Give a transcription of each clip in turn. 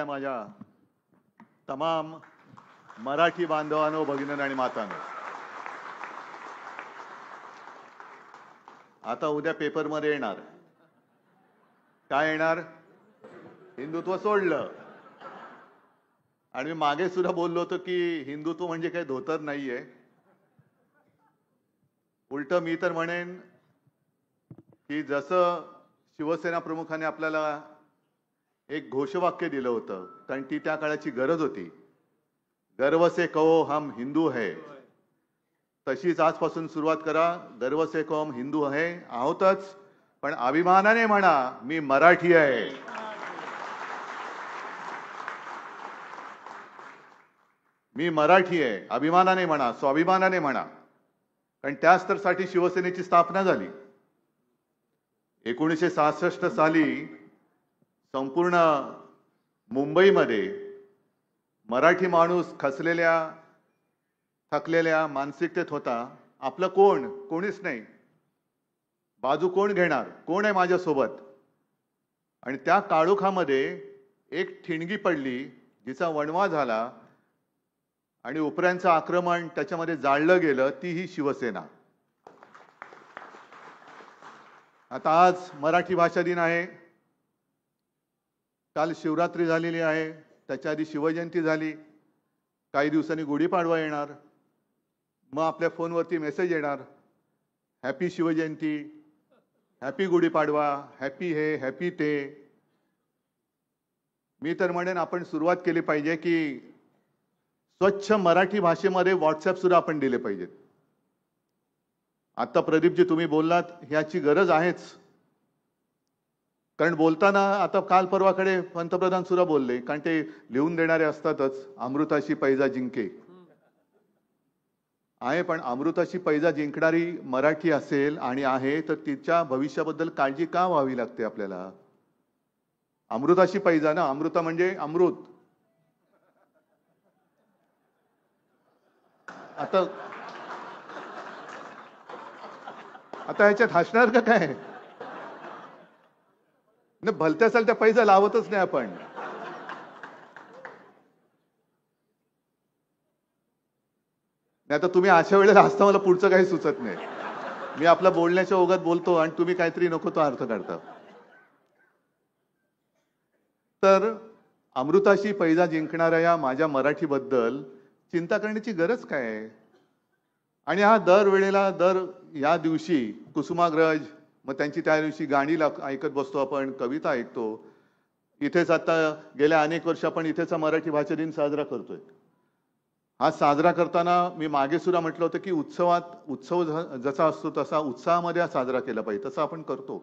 माझ्या तमाम मराठी बांधवांनो, भगिनींनो आणि मातांनो, आता उद्या पेपरमध्ये येणार काय येणार? हिंदुत्व सोडलं. आणि मी मागे सुद्धा बोललो होतो की हिंदुत्व म्हणजे काही धोतर नाहीये. उलट मी तर म्हणेन की जसं शिवसेना प्रमुखाने आपल्याला एक घोषवाक्य दिलं होतं, कारण ती त्या काळाची गरज होती, गर्व से कहो हम हिंदू है, तशीच आजपासून सुरुवात करा. गर्व से कहो हम हिंदू आहे, आहोतच, पण अभिमानाने म्हणा मी मराठी आहे. मी मराठी आहे, अभिमानाने म्हणा, स्वाभिमानाने म्हणा. कारण त्याच तर साठी शिवसेनेची स्थापना झाली. 1966 साली संपूर्ण मुंबईमध्ये मराठी माणूस खचलेल्या, थकलेल्या मानसिकतेत होता. आपलं कोण? कोणीच नाही. बाजू कोण घेणार? कोण आहे माझ्यासोबत? आणि त्या काळोखामध्ये एक ठिणगी पडली, जिचा वणवा झाला आणि उपऱ्यांचं आक्रमण त्याच्यामध्ये जाळलं गेलं, ती ही शिवसेना. आता आज मराठी भाषा दिन आहे. काल शिवरात्री झालेली आहे, त्याच्या आधी शिवजयंती झाली. काही दिवसांनी गुढीपाडवा येणार. मग आपल्या फोनवरती मेसेज येणार, happy Shivjayanti, happy Gudi Padwa, happy हे, हॅपी ते. मी तर म्हणेन आपण सुरुवात केली पाहिजे की स्वच्छ मराठी भाषेमध्ये व्हॉट्सअप सुद्धा आपण दिले पाहिजेत. आता प्रदीपजी तुम्ही बोललात, ह्याची गरज आहेच. कारण बोलताना आता काल परवाकडे पंतप्रधान सुद्धा बोलले, कारण ते लिहून देणारे असतातच, अमृताशी पैजा जिंके आहे. पण अमृताशी पैजा जिंकणारी मराठी असेल आणि आहे तर तिच्या भविष्याबद्दल काळजी का व्हावी लागते आपल्याला? अमृताशी पैजा ना, अमृता म्हणजे अमृत. आता ह्याच्यात हसणार का काय? नाही, भलत्या चालत्या पैसा लावतच नाही आपण. नाही तर तुम्ही अशा वेळेला हसता, मला पुढचं काही सुचत नाही. मी आपल्या बोलण्याच्या ओघात बोलतो आणि तुम्ही काहीतरी नको तो अर्थ काढता. तर अमृताशी पैजा जिंकणाऱ्या या माझ्या मराठीबद्दल चिंता करण्याची गरज काय आहे? आणि हा दर वेळेला, दर या दिवशी कुसुमाग्रज, मग त्यांची त्या दिवशी गाणी ऐकत बसतो आपण, कविता ऐकतो. इथेच आता गेल्या अनेक वर्ष आपण इथेच मराठी भाषा दिन साजरा करतोय. हा साजरा करताना मी मागे सुद्धा म्हटलं होतं की उत्सव जसा असतो तसा उत्साहामध्ये हा साजरा केला पाहिजे, तसं आपण करतो.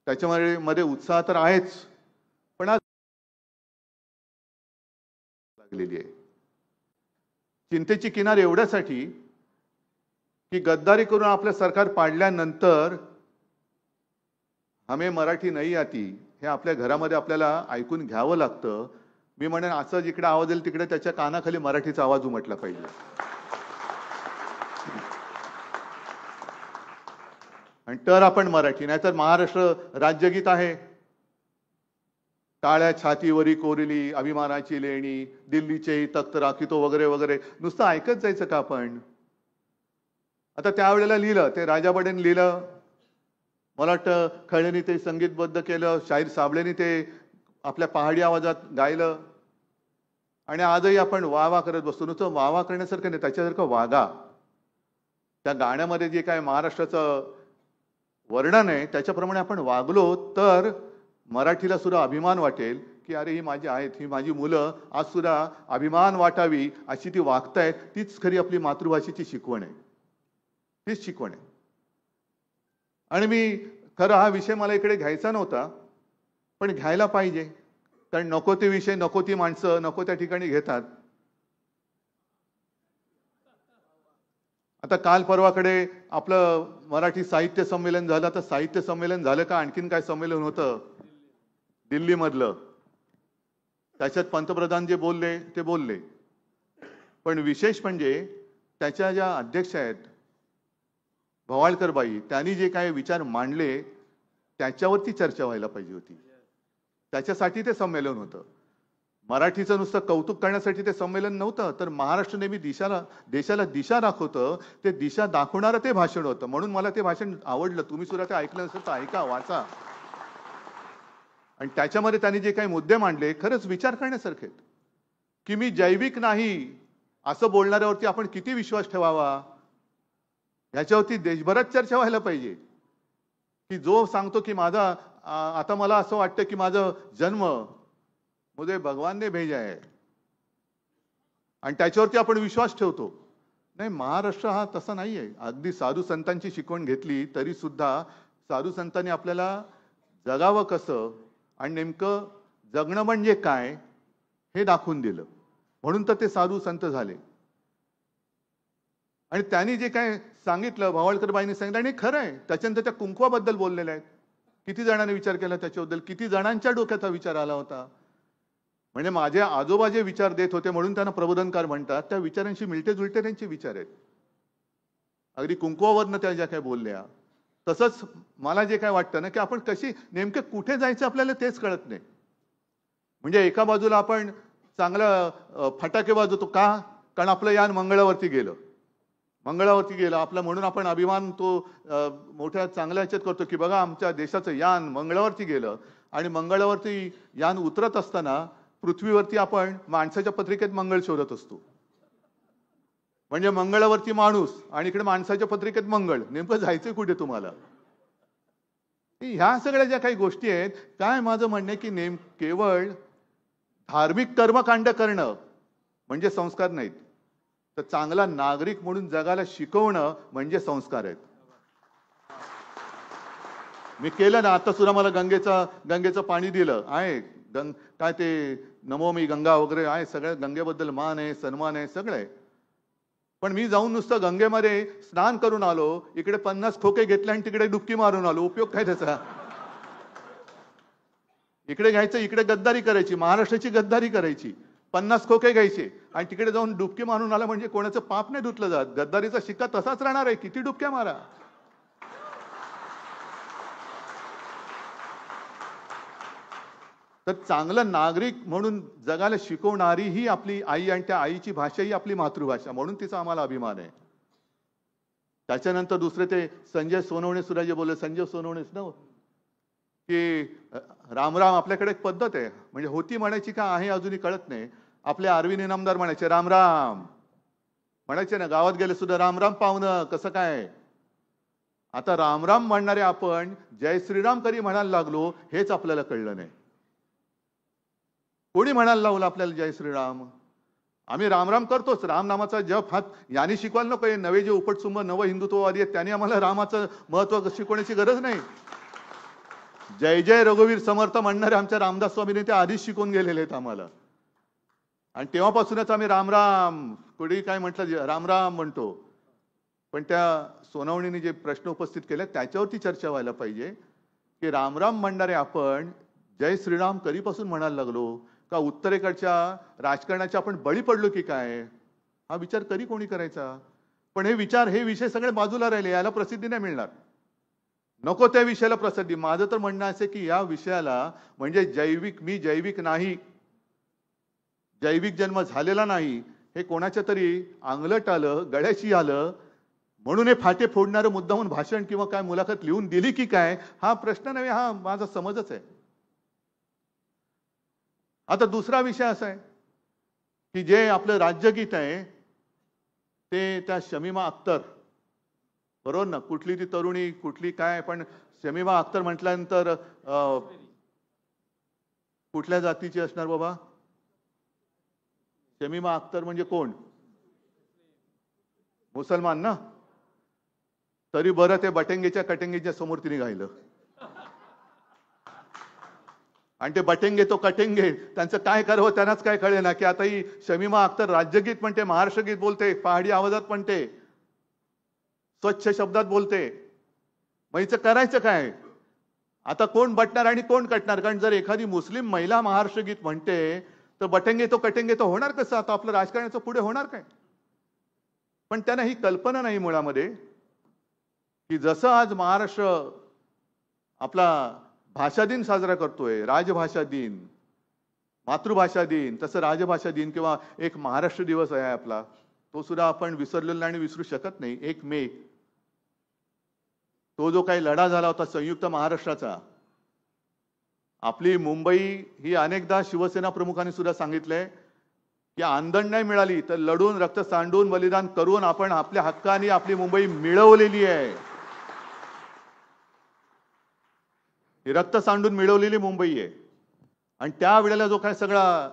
त्याच्यामध्ये उत्साह तर आहेच, पण आज लागलेली आहे. चिंतेची किनार एवढ्यासाठी की गद्दारी करून आपलं सरकार पाडल्यानंतर हमें मराठी नाही आती हे आपल्या घरामध्ये आपल्याला ऐकून घ्यावं लागतं. मी म्हणेन असं जिकडे आवाज येईल तिकडे त्याच्या कानाखाली मराठीचा आवाज उमटला पाहिजे. आणि तर आपण मराठी, नाहीतर महाराष्ट्र राज्यगीत आहे, काळ्या छातीवरी कोरली अभिमानाची लेणी, दिल्लीचे तख्त राखितो वगैरे वगैरे, नुसतं ऐकत जायचं का आपण? आता त्यावेळेला लिहिलं ते राजा बडेंनी लिहिलं, मला वाटतं खळेंनी ते संगीतबद्ध केलं, शाहीर साबळेंनी ते आपल्या पहाडी आवाजात गायलं. आणि आजही आपण वाह करत बसतो. नुसतं वाह करण्यासारखं नाही, त्याच्यासारखं वागा. त्या गाण्यामध्ये जे काय महाराष्ट्राचं वर्णन आहे त्याच्याप्रमाणे आपण वागलो तर मराठीला सुद्धा अभिमान वाटेल की अरे ही माझी आहेत, ही माझी मुलं आज सुद्धा अभिमान वाटावी अशी ती वागतायत. तीच खरी आपली मातृभाषेची शिकवण आहे, तीच शिकवण आहे. आणि मी खरं हा विषय मला इकडे घ्यायचा नव्हता, पण घ्यायला पाहिजे. कारण नको ते विषय, नको ती माणसं नको त्या ठिकाणी घेतात. आता काल परवाकडे आपलं मराठी साहित्य संमेलन झालं. तर साहित्य संमेलन झालं का आणखीन काय संमेलन होतं दिल्लीमधलं, त्याच्यात पंतप्रधान जे बोलले ते बोलले. पण विशेष म्हणजे त्याच्या ज्या अध्यक्ष आहेत भवाळकर बाई, त्यांनी जे काही विचार मांडले त्याच्यावरती चर्चा व्हायला पाहिजे होती. त्याच्यासाठी ते संमेलन होतं. मराठीचं नुसतं कौतुक करण्यासाठी ते संमेलन नव्हतं, तर महाराष्ट्र नेहमी देशाला दिशा दाखवतं, ते दिशा दाखवणारं ते भाषण होतं. म्हणून मला ते भाषण आवडलं. तुम्ही सुद्धा ते ऐकलं नसेल तर ऐका, वाचा. आणि त्याच्यामध्ये त्यांनी जे काही मुद्दे मांडले खरंच विचार करण्यासारखे आहेत. की मी जैविक नाही असं बोलणाऱ्यावरती आपण किती विश्वास ठेवावा, याच्यावरती देशभरात चर्चा व्हायला पाहिजे. की जो सांगतो की आता मला असं वाटतं की माझं जन्म मुझे भगवान ने भेजा है, आणि त्याच्यावरती आपण विश्वास ठेवतो. नाही, महाराष्ट्र हा तसा नाहीये. अगदी साधू संतांची शिकवण घेतली तरी सुद्धा साधू संतांनी आपल्याला जगावं कसं आणि नेमकं जगणं म्हणजे काय हे दाखवून दिलं. म्हणून तर ते साधू संत झाले. आणि त्यांनी जे काय सांगितलं, भावाळकरबाईंनी सांगितलं, आणि खरं आहे. त्याच्यानंतर त्या कुंकवाबद्दल बोललेल्या आहेत. किती जणांनी विचार केला त्याच्याबद्दल, किती जणांच्या डोक्याचा विचार आला होता. म्हणजे माझे आजोबा जे विचार देत होते म्हणून त्यांना प्रबोधनकार म्हणतात, त्या विचारांशी मिळते जुळते त्यांचे विचार आहेत. अगदी कुंकवावरनं त्या ज्या काय बोलल्या. तसंच मला जे काय वाटतं ना, की आपण कशी नेमकं कुठे जायचं आपल्याला तेच कळत नाही. म्हणजे एका बाजूला आपण चांगलं फटाके वाजवतो का, कारण आपलं यान मंगळावरती गेलं. आपलं म्हणून आपण अभिमान तो मोठ्या चांगल्या ह्याच्यात करतो की बघा आमच्या देशाचं यान मंगळावरती गेलं. आणि मंगळावरती यान उतरत असताना पृथ्वीवरती आपण माणसाच्या पत्रिकेत मंगळ शोधत असतो. म्हणजे मंगळावरती माणूस आणि इकडे माणसाच्या पत्रिकेत मंगळ, नेमकं जायचंय कुठे तुम्हाला. ह्या सगळ्या ज्या काही गोष्टी आहेत, काय माझं म्हणणं आहे की केवळ धार्मिक कर्मकांड करणं म्हणजे संस्कार नाहीत, तर चांगला नागरिक म्हणून जगाला शिकवणं म्हणजे संस्कार आहेत. मी केलं ना, आता सुद्धा मला गंगेचं पाणी दिलं आहे. काय ते नमोमी गंगा वगैरे आहे, सगळ्या गंगेबद्दल मान आहे, सन्मान आहे, सगळं आहे. पण मी जाऊन नुसतं गंगेमध्ये स्नान करून आलो, इकडे 50 खोके घेतले आणि तिकडे डुबकी मारून आलो. उपयोग काय त्याचा. इकडे घ्यायचं, इकडे गद्दारी करायची, महाराष्ट्राची गद्दारी करायची. 50 खोके घ्यायचे आणि तिकडे जाऊन डुबकी मारून आला म्हणजे कोणाचं पाप नाही धुतलं जात. गद्दारीचा शिक्का तसाच राहणार आहे, किती डुबक्या मारा. तर चांगलं नागरिक म्हणून जगाला शिकवणारी ही आपली आई, आणि त्या आईची भाषा ही आपली मातृभाषा, म्हणून तिचा आम्हाला अभिमान आहे. त्याच्यानंतर दुसरे ते संजय सोनवणे सुद्धा जे बोलले, संजय सोनवणेच ना, की रामराम आपल्याकडे एक पद्धत आहे, म्हणजे होती म्हणायची का आहे अजूनही कळत नाही. आपले अरविंद इनामदार म्हणायचे रामराम म्हणायचे ना, गावात गेले सुद्धा रामराम पाहुणं कसं काय. आता रामराम म्हणणारे आपण जय श्रीराम कधी म्हणायला लागलो हेच आपल्याला कळलं नाही. कोणी म्हणायला लावलं आपल्याला जय श्रीराम. आम्ही रामराम करतोच, राम नामाचा जप हात यांनी शिकवायला नको. नवे जे उपटसुंब नव हिंदुत्ववादी आहेत त्यांनी आम्हाला रामाचं महत्व शिकवण्याची गरज नाही. जय जय रघुवीर समर्थ म्हणणारे आमच्या रामदास स्वामीने ते आधीच शिकवून गेलेले आहेत आम्हाला. आणि तेव्हापासूनच आम्ही रामराम, कोणी काय म्हटलं रामराम म्हणतो. पण त्या सोनवणीने जे प्रश्न उपस्थित केले त्याच्यावरती चर्चा व्हायला पाहिजे की रामराम म्हणणारे आपण जय श्रीराम कधीपासून म्हणायला लागलो, का उत्तरेकडच्या राजकारणाच्या आपण बळी पडलो की काय, हा विचार कधी कोणी करायचा. पण हे विषय सगळे बाजूला राहिले, याला प्रसिद्धी नाही मिळणार. नको त्या विषयाला प्रसिद्धी. माझं तर म्हणणं असे की या विषयाला म्हणजे मी जैविक नाही, जैविक जन्म झालेला नाही, हे कोणाच्या तरी अंगलट आलं, गळ्याशी आलं म्हणून हे फाटे फोडणारं मुद्दामून भाषण किंवा काय मुलाखत लिहून दिली की काय, हा प्रश्न नव्हे, हा माझा समजच आहे. आता दुसरा विषय असा आहे की जे आपलं राज्यगीत आहे ते त्या शमीमा अख्तर, बरोबर ना, कुठली ती तरुणी कुठली काय, पण शमीमा अख्तर म्हटल्यानंतर कुठल्या जातीची असणार बाबा. शमीमा अख्तर म्हणजे कोण, मुसलमान ना. तरी बरं ते बटेंगेच्या कटेंगेच्या समोर तिने गायलं. आणि ते बटेंगे तो कटेंगे त्यांचं काय करावं त्यांनाच काय कळे ना, की आता ही शमीमा अख्तर राज्यगीत म्हणते, महाराष्ट्र गीत बोलते, पहाडी आवाजात म्हणते, स्वच्छ शब्दात बोलते. मग हिचं करायचं काय. आता कोण बटणार आणि कोण कटणार. कारण जर एखादी मुस्लिम महिला महाराष्ट्र गीत म्हणते तर बटेंगे तो कटेंगे तो होणार कसं. आता आपलं राजकारणाचं पुढे होणार काय. पण त्यांना ही कल्पना नाही मुळामध्ये की जसं आज महाराष्ट्र आपला भाषा दिन साजरा करतोय, राजभाषा दिन, मातृभाषा दिन, तसं राजभाषा दिन किंवा एक महाराष्ट्र दिवस आहे आपला, तो सुद्धा आपण विसरलेलो नाही आणि विसरू शकत नाही. 1 मे, तो जो काही लढा झाला होता संयुक्त महाराष्ट्राचा, आपली मुंबई ही अनेकदा शिवसेना प्रमुखांनी सुद्धा सांगितलंय की आंदण नाही मिळाली तर लढून रक्त सांडून बलिदान करून आपण आपल्या हक्काने आपली मुंबई मिळवलेली आहे. ही रक्त सांडून मिळवलेली मुंबई आहे. आणि त्यावेळेला जो काय सगळा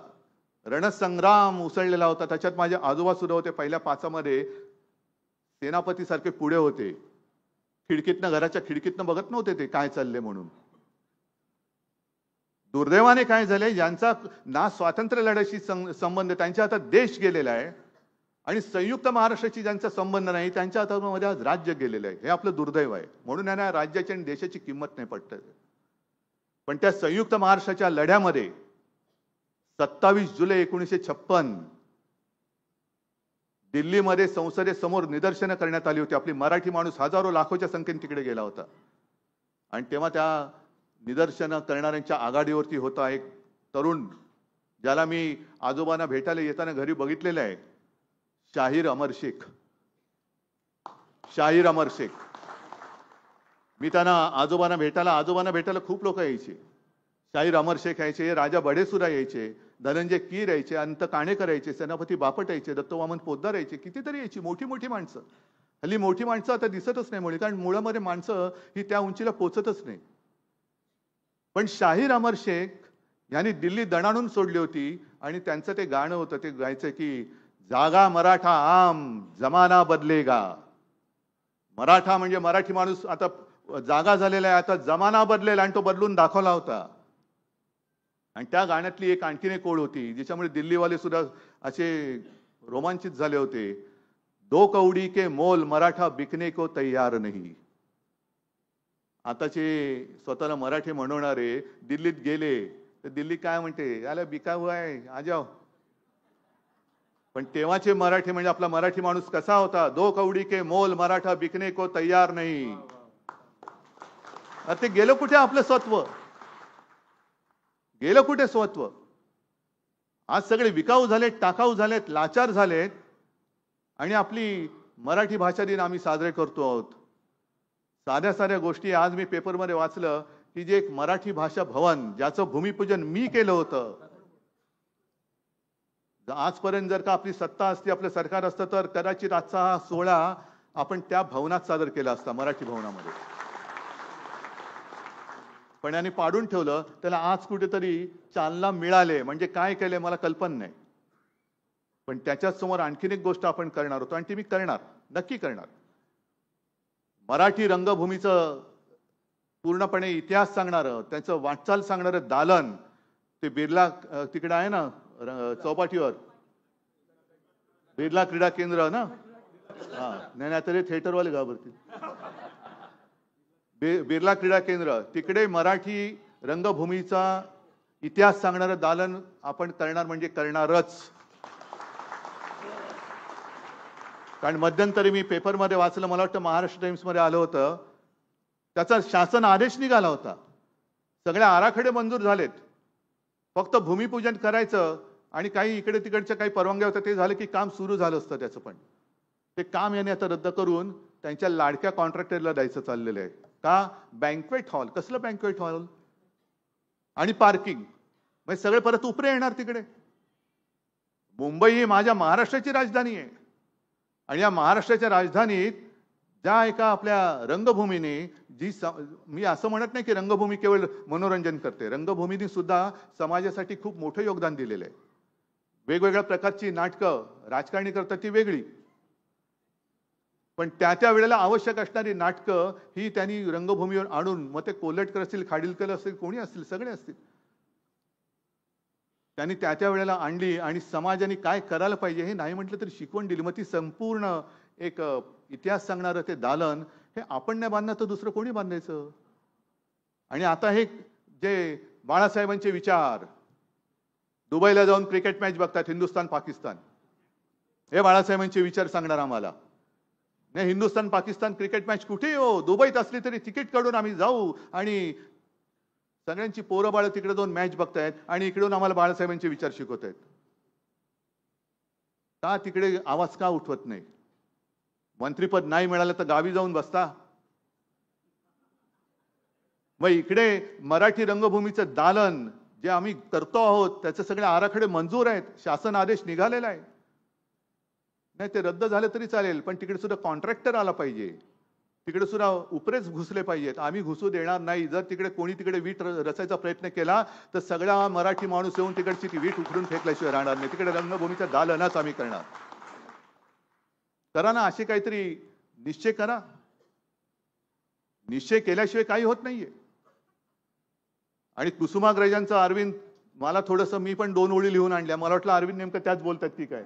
रणसंग्राम उसळलेला होता, त्याच्यात माझे आजोबा सुद्धा होते. पहिल्या पाचामध्ये सेनापती सारखे पुढे होते. खिडकीतनं, घराच्या खिडकीतनं बघत नव्हते ते काय चालले म्हणून. दुर्दैवाने काय झाले, ज्यांचा ना स्वातंत्र्य लढ्याशी संबंध, त्यांच्या हातात देश गेलेला आहे, आणि संयुक्त महाराष्ट्राची ज्यांचा संबंध नाही त्यांच्या हातामध्ये आज राज्य गेलेलं आहे. हे आपलं दुर्दैव आहे. म्हणून यांना राज्याची आणि देशाची किंमत नाही पडत. पण त्या संयुक्त महाराष्ट्राच्या लढ्यामध्ये 27 जुलै 1956 दिल्लीमध्ये संसदेसमोर निदर्शनं करण्यात आली होती. आपली मराठी माणूस हजारो लाखोच्या संख्येने तिकडे गेला होता. आणि तेव्हा त्या निदर्शनं करणाऱ्यांच्या आघाडीवरती होता एक तरुण, ज्याला मी आजोबांना भेटायला येताना घरी बघितलेलं आहे, शाहीर अमर शेख. शाहीर अमर शेख. मी त्यांना आजोबांना भेटायला खूप लोक यायचे. शाहीर अमर शेख यायचे, राजा बडेसुरा यायचे, धनंजय कीर यायचे, अंत काणेकर यायचे, सेनापती बापट यायचे, दत्त वामन पोद्दार यायचे, कितीतरी यायची मोठी मोठी माणसं. हल्ली मोठी माणसं आता दिसतच नाही मुळे, कारण मुळामध्ये माणसं ही त्या उंचीला पोचतच नाही. पण शाहीर अमर शेख यांनी दिल्ली दणाणून सोडली होती. आणि त्यांचं ते गाणं होतं, ते गायचं की जागा मराठा आम जमाना बदलेगा. मराठा म्हणजे मराठी माणूस आता जागा झालेला आहे, आता जमाना बदलेला, आणि तो बदलून दाखवला होता. आणि त्या गाण्यातली एक आणखीन एक ओळ होती ज्याच्यामुळे दिल्लीवाले सुद्धा असे रोमांचित झाले होते. 2 कौडी के मोल मराठा बिकने को तैयार नहीं. आताचे स्वतःला मराठी म्हणवणारे दिल्लीत गेले तर दिल्ली काय म्हणते, याला बिका हुआ है, आ जाओ. पण तेव्हाचे मराठी म्हणजे आपला मराठी माणूस कसा होता, 2 कौडी के मोल मराठा बिकने को तैयार नहीं. ते गेलं कुठे आपलं स्वत्व, गेलं कुठे स्वत्व. आज सगळे विकाऊ झालेत, टाकाऊ झालेत, लाचार झालेत. आणि आपली मराठी भाषा दिन आम्ही साजरे करतो आहोत. साध्या साध्या गोष्टी. आज मी पेपरमध्ये वाचलं की जे एक मराठी भाषा भवन ज्याचं भूमिपूजन मी केलं होतं, आजपर्यंत जर का आपली सत्ता असती, आपलं सरकार असतं, तर कदाचित आजचा हा सोहळा आपण त्या भवनात सादर केला असता, मराठी भवनामध्ये. पण यांनी पाडून ठेवलं. त्याला आज कुठेतरी चालना मिळाले, म्हणजे काय केले मला कल्पना नाही. पण त्याच्याच समोर आणखीन एक गोष्ट आपण करणार होतो, आणि ती मी करणार, नक्की करणार. मराठी रंगभूमीचं पूर्णपणे इतिहास सांगणारं, त्याचं वाटचाल सांगणारं दालन, ते बिर्ला तिकडे आहे ना चौपाटीवर, बिर्ला क्रीडा केंद्र ना. हा, नाही तरी थिएटरवाले घाबरतील. बिर्ला क्रीडा केंद्र, तिकडे मराठी रंगभूमीचा इतिहास सांगणारं दालन आपण करणार, म्हणजे करणारच. कारण मध्यंतरी मी पेपरमध्ये वाचलं, मला वाटतं महाराष्ट्र टाइम्समध्ये आलं होतं, त्याचा शासन आदेश निघाला होता. सगळे आराखडे मंजूर झालेत, फक्त भूमिपूजन करायचं आणि काही इकडे तिकडच्या काही परवानग्या होत्या, ते झालं की काम सुरू झालं असतं त्याचं. पण ते काम याने आता रद्द करून त्यांच्या लाडक्या कॉन्ट्रॅक्टरला द्यायचं चाललेलं आहे. का? Banquet hall. कसलं बँक्वेट हॉल आणि पार्किंग, म्हणजे सगळे परत उपरे येणार तिकडे. मुंबई ही माझ्या महाराष्ट्राची राजधानी आहे. आणि या महाराष्ट्राच्या राजधानीत ज्या एका आपल्या रंगभूमीने जी मी असं म्हणत नाही की रंगभूमी केवळ मनोरंजन करते, रंगभूमीने सुद्धा समाजासाठी खूप मोठं योगदान दिलेलं आहे. वेगवेगळ्या प्रकारची नाटकं राजकारणी करतात ती वेगळी, पण त्या वेळेला आवश्यक असणारी नाटकं ही त्यांनी रंगभूमीवर आणून, मग ते कोल्हटकर असतील, खाडीलकर असतील, कोणी असतील, सगळे असतील, त्यांनी त्या वेळेला आणली. आणि समाजाने काय करायला पाहिजे हे नाही म्हटलं तरी शिकवण दिली. मग ती संपूर्ण एक इतिहास सांगणारं ते दालन हे आपण नाही बांधणार तर दुसरं कोणी बांधायचं. आणि आता हे जे बाळासाहेबांचे विचार, दुबईला जाऊन क्रिकेट मॅच बघतात हिंदुस्थान पाकिस्तान, हे बाळासाहेबांचे विचार सांगणार आम्हाला. नाही, हिंदुस्थान पाकिस्तान क्रिकेट मॅच कुठे हो, दुबईत असली तरी तिकीट काढून आम्ही जाऊ आणि सगळ्यांची पोरं बाळ तिकडे जाऊन मॅच बघतायत आणि इकडून आम्हाला बाळासाहेबांचे विचार शिकवतायत. का तिकडे आवाज का उठवत नाही? मंत्रीपद नाही मिळालं तर गावी जाऊन बसता. मग इकडे मराठी रंगभूमीचं दालन जे आम्ही करतो आहोत त्याचे सगळे आराखडे मंजूर आहेत, शासन आदेश निघालेला आहे. नाही ते रद्द झालं तरी चालेल, पण तिकडे सुद्धा कॉन्ट्रॅक्टर आला पाहिजे, तिकडे सुद्धा उपरेच घुसले पाहिजेत. आम्ही घुसू देणार नाही. जर तिकडे कोणी तिकडे वीट रचायचा प्रयत्न केला तर सगळा मराठी माणूस येऊन तिकडची ती वीट उखडून फेकल्याशिवाय राहणार नाही. तिकडे रंगभूमीचा दालनच आम्ही करणार. करा ना, असे काहीतरी निश्चय करा. निश्चय केल्याशिवाय काही होत नाहीये. आणि कुसुमाग्रजांचं अरविंद, मला थोडंसं, मी पण 2 ओळी लिहून आणल्या. मला वाटलं अरविंद नेमकं त्याच बोलतात की काय,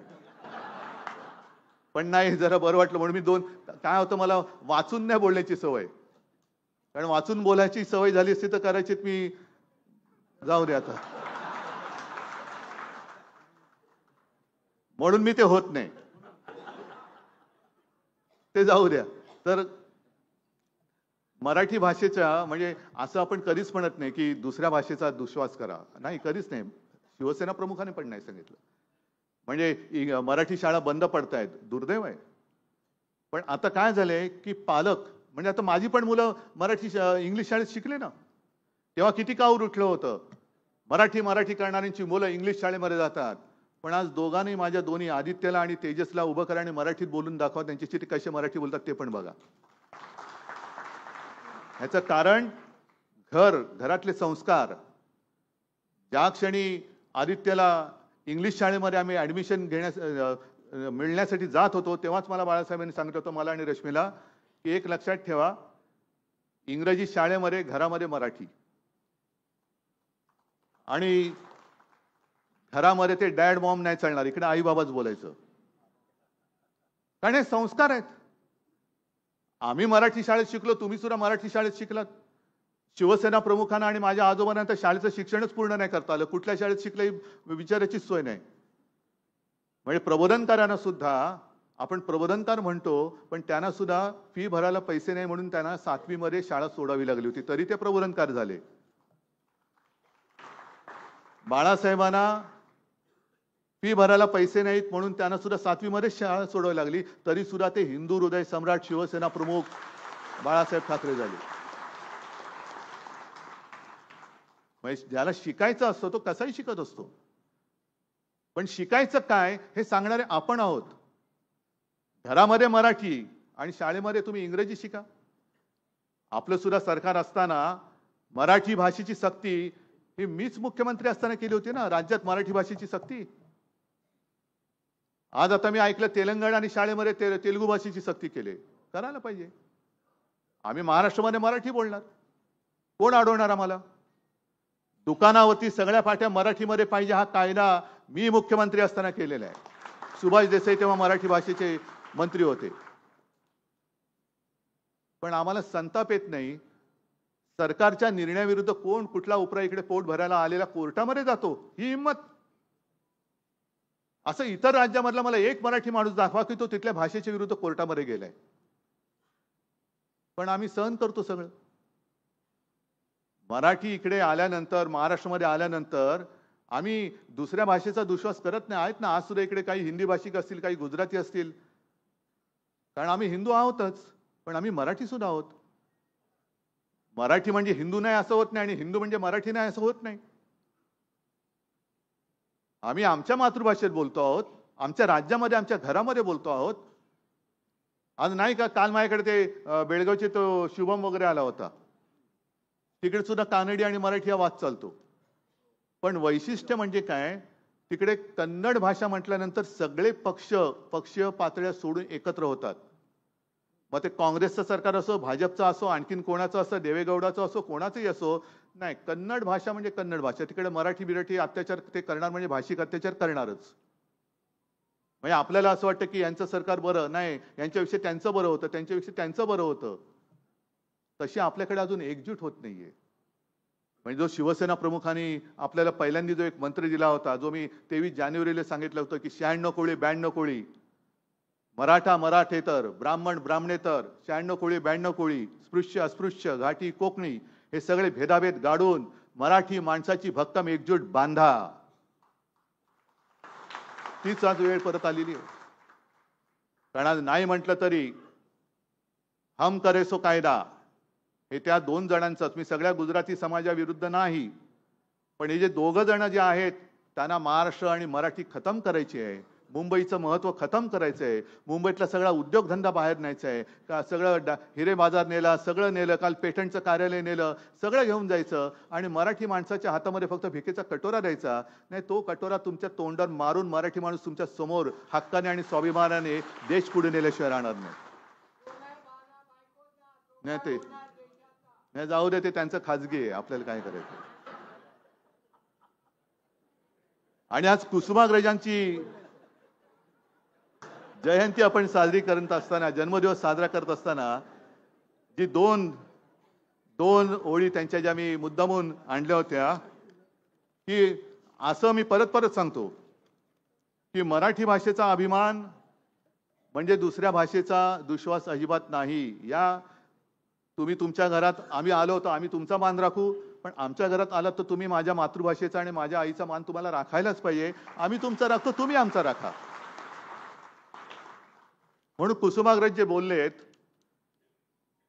पण नाही, जरा बरं वाटलं म्हणून मी 2. काय होतं, मला वाचून नाही बोलण्याची सवय, कारण वाचून बोलायची सवय झाली असती तर कदाचित मी जाऊ दे आता, म्हणून मी ते होत नाही, ते जाऊ द्या. तर मराठी भाषेचा म्हणजे असं आपण कधीच म्हणत नाही की दुसऱ्या भाषेचा दुश्वास करा, नाही, कधीच नाही. शिवसेना प्रमुखाने पण नाही सांगितलं. म्हणजे मराठी शाळा बंद पडतायत, दुर्दैव आहे. पण आता काय झालंय की पालक, म्हणजे आता माझी पण मुलं मराठी इंग्लिश शाळेत शिकले ना, तेव्हा किती काऊर उठलं होतं. मराठी करणाऱ्यांची मुलं इंग्लिश शाळेमध्ये जातात. पण आज दोघांनी, माझ्या दोन्ही आदित्यला आणि तेजसला उभं करा आणि मराठीत बोलून दाखवा, त्यांच्याशी ते कसे मराठी बोलतात ते पण बघा. ह्याचं कारण घरातले संस्कार. ज्या क्षणी आदित्यला इंग्लिश शाळेमध्ये आम्ही ऍडमिशन मिळण्यासाठी जात होतो तेव्हाच मला बाळासाहेबांनी सांगितलं होतं, मला आणि रश्मीला, की एक लक्षात ठेवा, इंग्रजी शाळेमध्ये घरामध्ये मराठी, आणि घरामध्ये ते डॅड मॉम नाही चालणार, इकडे आई बाबाच बोलायचं, कारण हे संस्कार आहेत. आम्ही मराठी शाळेत शिकलो, तुम्ही सुद्धा मराठी शाळेत शिकलात. शिवसेना प्रमुखांना आणि माझ्या आजोबांना तर शाळेचं शिक्षणच पूर्ण नाही करता आलं. कुठल्या शाळेत शिकले विचारायची सोय नाही. म्हणजे प्रबोधनकारांना सुद्धा आपण प्रबोधनकार म्हणतो, पण त्यांना सुद्धा फी भरायला पैसे नाही म्हणून त्यांना 7वी मध्ये शाळा सोडावी लागली होती, तरी ते प्रबोधनकार झाले. बाळासाहेबांना फी भरायला पैसे नाहीत म्हणून त्यांना सुद्धा 7वी मध्ये शाळा सोडावी लागली, तरी सुद्धा ते हिंदू हृदय सम्राट शिवसेना प्रमुख बाळासाहेब ठाकरे झाले. म्हणजे ज्याला शिकायचं असतो तो कसाही शिकत असतो, पण शिकायचं काय हे सांगणारे आपण आहोत. घरामध्ये मराठी आणि शाळेमध्ये तुम्ही इंग्रजी शिका. आपलं सुद्धा सरकार असताना मराठी भाषेची सक्ती ही मीच मुख्यमंत्री असताना केली होती ना, राज्यात मराठी भाषेची सक्ती. आज आता मी ऐकलं तेलंगणा आणि शाळेमध्ये तेलुगू भाषेची सक्ती केली. करायला पाहिजे. आम्ही महाराष्ट्रामध्ये मराठी बोलणार, कोण अडवणार आम्हाला? दुकानावरती सगळ्या पाट्या मराठीमध्ये पाहिजे हा कायदा मी मुख्यमंत्री असताना केलेला आहे. सुभाष देसाई तेव्हा मराठी भाषेचे मंत्री होते. पण आम्हाला संताप येत नाही. सरकारच्या निर्णयाविरुद्ध कोण कुठला उपरा इकडे पोट भरायला आलेला कोर्टामध्ये जातो, ही हिंमत. असं इतर राज्यामधला मला एक मराठी माणूस दाखवा की तो तिथल्या भाषेच्या विरुद्ध कोर्टामध्ये गेलाय. पण आम्ही सहन करतो सगळं. मराठी इकडे आल्यानंतर, महाराष्ट्रामध्ये आल्यानंतर आम्ही दुसऱ्या भाषेचा दुश्वास करत नाही. आहेत ना आज सुद्धा इकडे काही हिंदी भाषिक असतील, काही गुजराती असतील, कारण आम्ही हिंदू आहोतच, पण आम्ही मराठी सुद्धा आहोत. मराठी म्हणजे हिंदू नाही असं होत नाही, आणि हिंदू म्हणजे मराठी नाही असं होत नाही. आम्ही आमच्या मातृभाषेत बोलतो आहोत, आमच्या राज्यामध्ये, आमच्या घरामध्ये बोलतो आहोत. आज नाही का, काल माझ्याकडे ते बेळगावचे तो शुभम वगैरे आला होता, तिकडे सुद्धा कानडी आणि मराठी हा वाद चालतो. पण वैशिष्ट्य म्हणजे काय, तिकडे कन्नड भाषा म्हटल्यानंतर सगळे पक्षीय पातळ्या सोडून एकत्र होतात. मग ते काँग्रेसचं सरकार असो, भाजपचं असो, आणखीन कोणाचं असो, देवेगौडाचं असो, कोणाचंही असो, नाही, कन्नड भाषा म्हणजे कन्नड भाषा. तिकडे मराठी बिराठी अत्याचार ते करणार म्हणजे भाषिक अत्याचार करणारच. म्हणजे आपल्याला असं वाटतं की यांचं सरकार बरं नाही, यांच्याविषयी त्यांचं बरं होतं, त्यांच्याविषयी त्यांचं बरं होतं. तशी आपल्याकडे अजून एकजूट होत नाहीये. म्हणजे जो शिवसेना प्रमुखांनी आपल्याला पहिल्यांदा जो एक मंत्र दिला होता, जो मी 23 जानेवारीला सांगितलं होतं की 96 कोळी 92 कोळी, मराठा मराठेतर, ब्राह्मण ब्राह्मणेतर, 96 कोळी 92 कोळी, स्पृश्य अस्पृश्य, घाटी कोकणी, हे सगळे भेदाभेद गाडून मराठी माणसाची भक्कम एकजूट बांधा. तीच आज वेळ परत आलेली आहे. कारण आज नाही म्हटलं तरी हम करे सो कायदा हे त्या दोन जणांचंच. मी सगळ्या गुजराती समाजाविरुद्ध नाही, पण हे जे दोघं जण जे आहेत त्यांना महाराष्ट्र आणि मराठी खतम करायची आहे. मुंबईचं महत्त्व खतम करायचं आहे. मुंबईतला सगळा उद्योगधंदा बाहेर न्यायचा आहे. का सगळं हिरे बाजार नेला, सगळं नेलं. काल पेटंटचं कार्यालय नेलं, सगळं घेऊन जायचं आणि मराठी माणसाच्या हातामध्ये फक्त भिकेचा कटोरा द्यायचा. नाही, तो कटोरा तुमच्या तोंडावर मारून मराठी माणूस तुमच्या समोर हक्काने आणि स्वाभिमानाने देश पुढे नेल्याशिवाय राहणार नाही. नाही ते नाही, जाऊ दे, ते त्यांचं खाजगी आहे, आपल्याला काय करायचं. आणि आज कुसुमाग्रजांची जयंती आपण साजरी करत असताना, जन्मदिवस साजरा करत असताना जी दोन ओळी त्यांच्या ज्या मी मुद्दामून आणल्या होत्या, की असं मी परत परत सांगतो की मराठी भाषेचा अभिमान म्हणजे दुसऱ्या भाषेचा दुश्वास अजिबात नाही. या तुम्ही तुमच्या घरात, आम्ही आलो होतो, आम्ही तुमचा मान राखू, पण आमच्या घरात आलात तर तुम्ही माझ्या मातृभाषेचा आणि माझ्या आईचा मान तुम्हाला राखायलाच पाहिजे. आम्ही तुमचा राखतो, तुम्ही आमचा राखा. म्हणून कुसुमाग्रज जे बोललेत,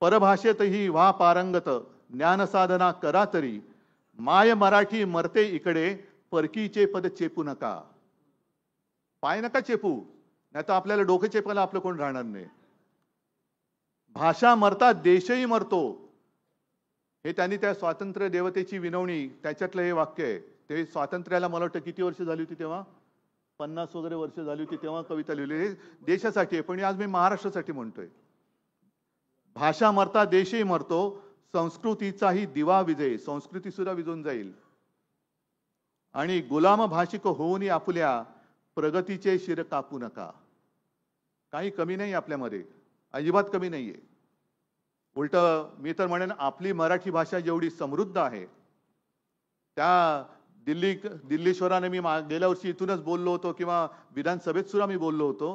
परभाषेतही व्हा पारंगत, ज्ञान साधना करा तरी, माय मराठी मरते इकडे, परकीचे पद चेपू नका. पाय नका चेपू, नाही तर आपल्याला डोकं चेपायला आपलं कोण राहणार नाही. भाषा मरता देशही मरतो, हे त्यांनी त्या स्वातंत्र्य देवतेची विनवणी, त्याच्यातलं हे वाक्य आहे. ते स्वातंत्र्याला मला वाटतं किती वर्ष झाली होती तेव्हा, 50 वगैरे वर्ष झाली होती तेव्हा कविता लिहिली. देशासाठी आहे, पण आज मी महाराष्ट्रासाठी म्हणतोय. भाषा मरता देशही मरतो, संस्कृतीचाही दिवा विझे, संस्कृती सुद्धा विझून जाईल. आणि गुलाम भाषिक होऊन आपल्या प्रगतीचे शिर कापू नका. काही कमी नाही आपल्यामध्ये, अजिबात कमी नाहीये. उलट मी तर म्हणेन, आपली मराठी भाषा जेवढी समृद्ध आहे, त्या दिल्लीश्वराने मी गेल्या वर्षी इथूनच बोललो होतो, किंवा विधानसभेत सुद्धा मी बोललो होतो.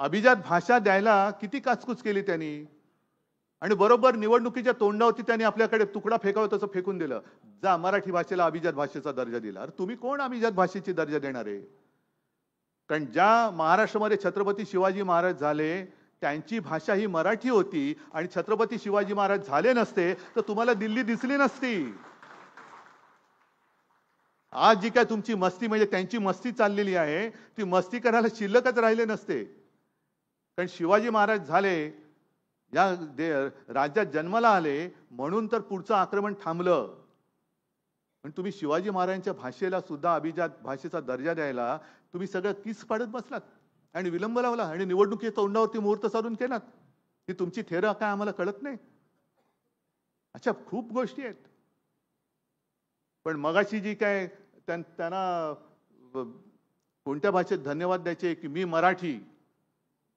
अभिजात भाषा द्यायला किती काचकूच केली त्यांनी, आणि बरोबर निवडणुकीच्या तोंडावरती त्यांनी आपल्याकडे तुकडा फेकावं तसं फेकून दिलं. जा, मराठी भाषेला अभिजात भाषेचा दर्जा दिला. अरे तुम्ही कोण अभिजात भाषेची दर्जा देणार आहे? कारण ज्या महाराष्ट्रामध्ये छत्रपती शिवाजी महाराज झाले, त्यांची भाषा ही मराठी होती, आणि छत्रपती शिवाजी महाराज झाले नसते तर तुम्हाला दिल्ली दिसली नसती. आज जी काय तुमची मस्ती, म्हणजे त्यांची मस्ती चाललेली आहे, ती मस्ती करायला शिल्लकच राहिले नसते. कारण शिवाजी महाराज झाले, या राज्यात जन्माला आले, म्हणून तर पुढचं आक्रमण थांबलं. पण तुम्ही शिवाजी महाराजांच्या भाषेला सुद्धा अभिजात भाषेचा दर्जा द्यायला तुम्ही सगळं किस पाडत बसलात आणि विलंब लावला, आणि निवडणुकीच्या तोंडावरती मुहूर्त साधून केलात. ती तुमची थेरं काय आम्हाला कळत नाही? अच्छा, खूप गोष्टी आहेत. पण मगाशी जी काय त्यांना कोणत्या भाषेत धन्यवाद द्यायचे, की मी मराठी,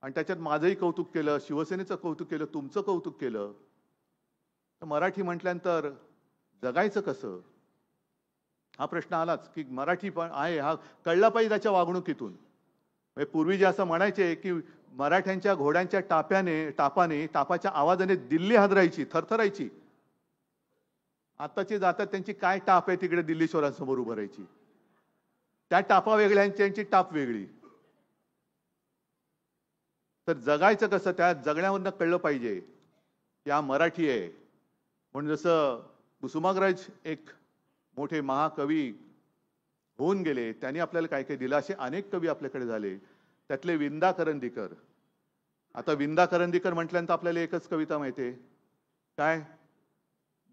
आणि त्याच्यात माझंही कौतुक केलं, शिवसेनेचं कौतुक केलं, तुमचं कौतुक केलं. तर मराठी म्हटल्यानंतर जगायचं कसं, हा प्रश्न आलाच. की मराठी पण आहे, हा कळला पाहिजे त्याच्या वागणुकीतून. पूर्वी जे असं म्हणायचे की मराठ्यांच्या घोड्यांच्या टापाच्या आवाजाने दिल्ली हादरायची, थरथरायची. आताचे जातात, त्यांची काय टाप आहे तिकडे दिल्लीश्वरांसमोर उभं राहायची. त्या टापा वेगळ्या, त्यांची टाप वेगळी. तर जगायचं कसं, त्या जगण्यावरनं कळलं पाहिजे की हा मराठी आहे. म्हणून जसं कुसुमाग्रज एक मोठे महाकवी होऊन गेले, त्यांनी आपल्याला काय काय दिलं, असे अनेक कवी आपल्याकडे झाले. त्यातले विंदा करंदीकर. आता विंदा करंदीकर म्हटल्यानंतर आपल्याला एकच कविता माहितीये, काय,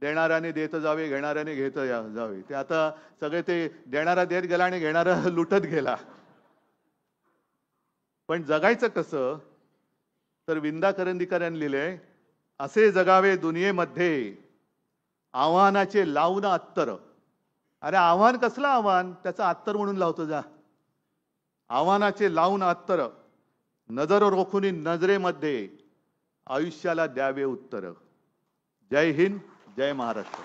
देणाऱ्याने देत जावे, घेणाऱ्याने घेत जावे. ते आता सगळे ते देणारा देत गेला आणि घेणारा लुटत गेला. पण जगायचं कसं, तर विंदा करंदीकर यांनी लिहिलंय, असे जगावे दुनियेमध्ये आव्हानाचे लावून अत्तर. अरे आव्हान कसलं आव्हान, त्याचं अत्तर म्हणून लावतो जा. आव्हानाचे लावून अत्तर, नजर रोखून नजरेमध्ये आयुष्याला द्यावे उत्तर. जय हिंद, जय महाराष्ट्र.